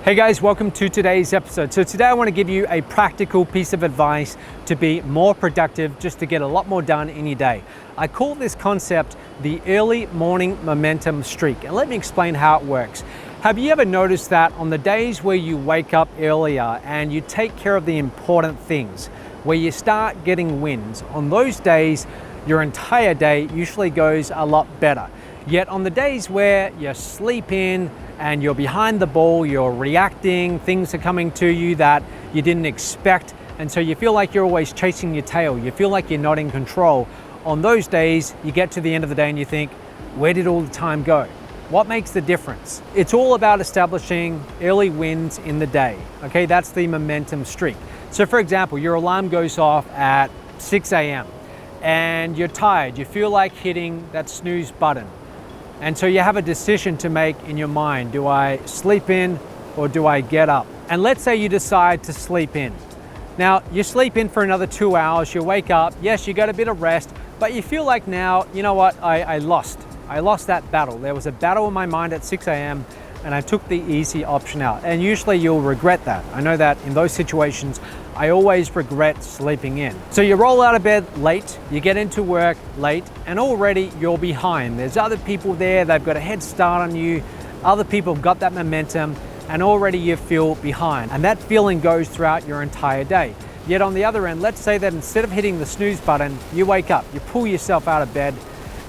Hey guys, welcome to today's episode. So today I want to give you a practical piece of advice to be more productive, just to get a lot more done in your day. I call this concept the early morning momentum streak. And let me explain how it works. Have you ever noticed that on the days where you wake up earlier and you take care of the important things, where you start getting wins, on those days, your entire day usually goes a lot better. Yet on the days where you sleep in and you're behind the ball, you're reacting, things are coming to you that you didn't expect, and so you feel like you're always chasing your tail, you feel like you're not in control. On those days, you get to the end of the day and you think, where did all the time go? What makes the difference? It's all about establishing early wins in the day, okay? That's the momentum streak. So for example, your alarm goes off at 6 a.m. and you're tired, you feel like hitting that snooze button. And so you have a decision to make in your mind. Do I sleep in or do I get up? And let's say you decide to sleep in. Now, you sleep in for another 2 hours, you wake up, yes, you got a bit of rest, but you feel like now, you know what, I lost that battle. There was a battle in my mind at 6 a.m. and I took the easy option out. And usually you'll regret that. I know that in those situations, I always regret sleeping in. So you roll out of bed late, you get into work late, and already you're behind. There's other people there, they've got a head start on you, other people have got that momentum, and already you feel behind. And that feeling goes throughout your entire day. Yet on the other end, let's say that instead of hitting the snooze button, you wake up, you pull yourself out of bed,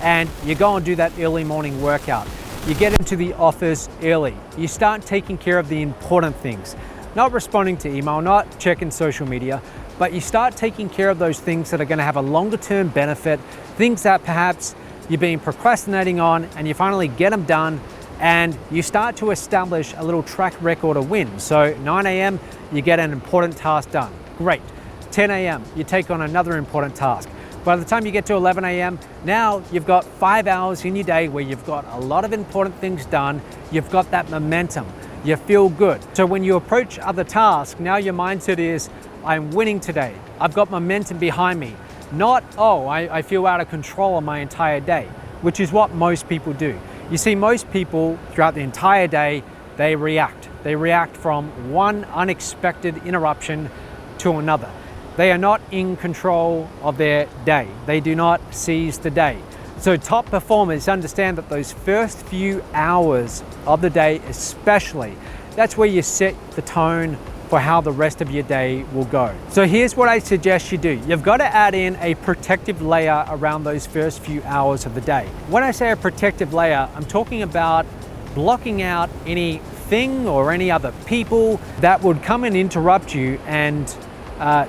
and you go and do that early morning workout. You get into the office early. You start taking care of the important things. Not responding to email, not checking social media, but you start taking care of those things that are going to have a longer term benefit, things that perhaps you've been procrastinating on, and you finally get them done, and you start to establish a little track record of wins. So 9 a.m., you get an important task done. Great. 10 a.m., you take on another important task. By the time you get to 11 a.m., now you've got 5 hours in your day where you've got a lot of important things done. You've got that momentum. You feel good. So when you approach other tasks, now your mindset is, I'm winning today. I've got momentum behind me. Not, I feel out of control of my entire day, which is what most people do. You see, most people throughout the entire day, they react. They react from one unexpected interruption to another. They are not in control of their day. They do not seize the day. So top performers understand that those first few hours of the day especially, that's where you set the tone for how the rest of your day will go. So here's what I suggest you do. You've got to add in a protective layer around those first few hours of the day. When I say a protective layer, I'm talking about blocking out anything or any other people that would come and interrupt you and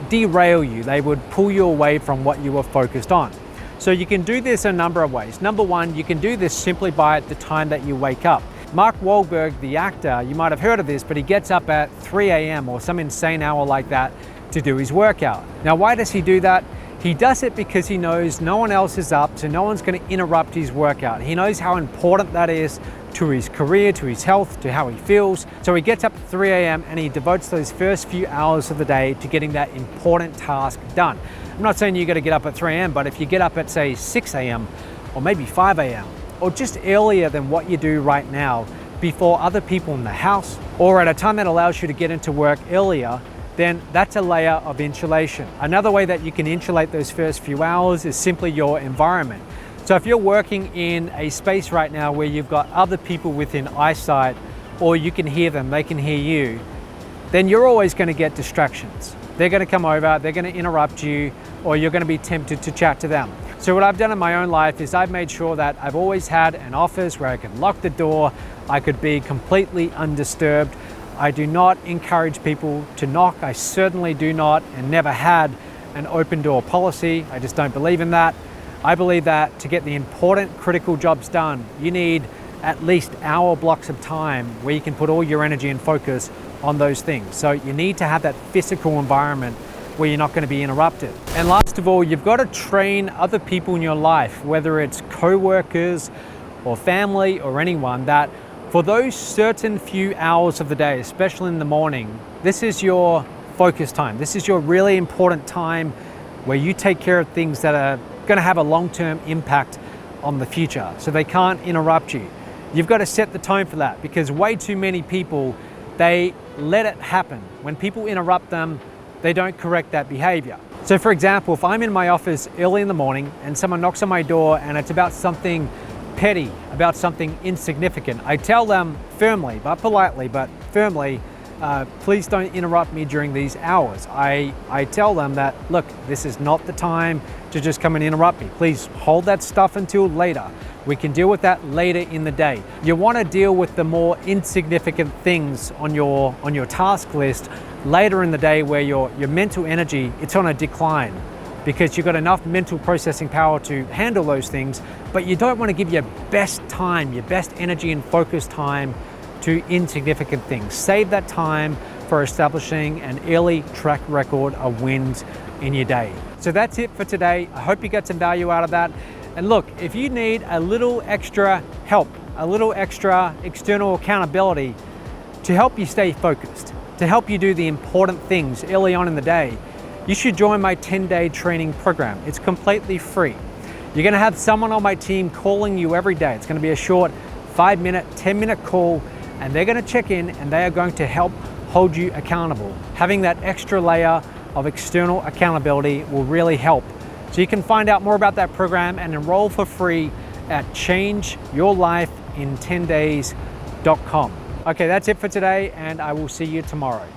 derail you. They would pull you away from what you were focused on. So you can do this a number of ways. Number one, you can do this simply by the time that you wake up. Mark Wahlberg, the actor, you might have heard of this, but he gets up at 3 a.m. or some insane hour like that to do his workout. Now, why does he do that? He does it because he knows no one else is up, so no one's going to interrupt his workout. He knows how important that is to his career, to his health, to how he feels. So he gets up at 3 a.m. and he devotes those first few hours of the day to getting that important task done. I'm not saying you got to get up at 3 a.m., but if you get up at say 6 a.m. or maybe 5 a.m. or just earlier than what you do right now, before other people in the house, or at a time that allows you to get into work earlier, then that's a layer of insulation. Another way that you can insulate those first few hours is simply your environment. So if you're working in a space right now where you've got other people within eyesight, or you can hear them, they can hear you, then you're always going to get distractions. They're going to come over, they're going to interrupt you, or you're going to be tempted to chat to them. So what I've done in my own life is I've made sure that I've always had an office where I could lock the door, I could be completely undisturbed. I do not encourage people to knock. I certainly do not and never had an open door policy. I just don't believe in that. I believe that to get the important critical jobs done, you need at least hour blocks of time where you can put all your energy and focus on those things. So you need to have that physical environment where you're not going to be interrupted. And last of all, you've got to train other people in your life, whether it's co-workers or family or anyone, that for those certain few hours of the day, especially in the morning, this is your focus time. This is your really important time where you take care of things that are going to have a long-term impact on the future. So they can't interrupt you. You've got to set the tone for that, because way too many people they let it happen. When people interrupt them, they don't correct that behavior. So for example, if I'm in my office early in the morning and someone knocks on my door and it's about something petty, about something insignificant, I tell them firmly, but politely, but firmly, please don't interrupt me during these hours. I tell them that, look, this is not the time to just come and interrupt me. Please hold that stuff until later. We can deal with that later in the day. You want to deal with the more insignificant things on your task list later in the day, where your mental energy, it's on a decline, because you've got enough mental processing power to handle those things, but you don't want to give your best time, your best energy and focus time to insignificant things. Save that time for establishing an early track record of wins in your day. So that's it for today. I hope you got some value out of that. And look, if you need a little extra help, a little extra external accountability to help you stay focused, to help you do the important things early on in the day, you should join my 10-day training program. It's completely free. You're gonna have someone on my team calling you every day. It's gonna be a short 5-minute, 10-minute call, and they're gonna check in and they are going to help hold you accountable. Having that extra layer of external accountability will really help. So you can find out more about that program and enroll for free at changeyourlifein10days.com. Okay, that's it for today, and I will see you tomorrow.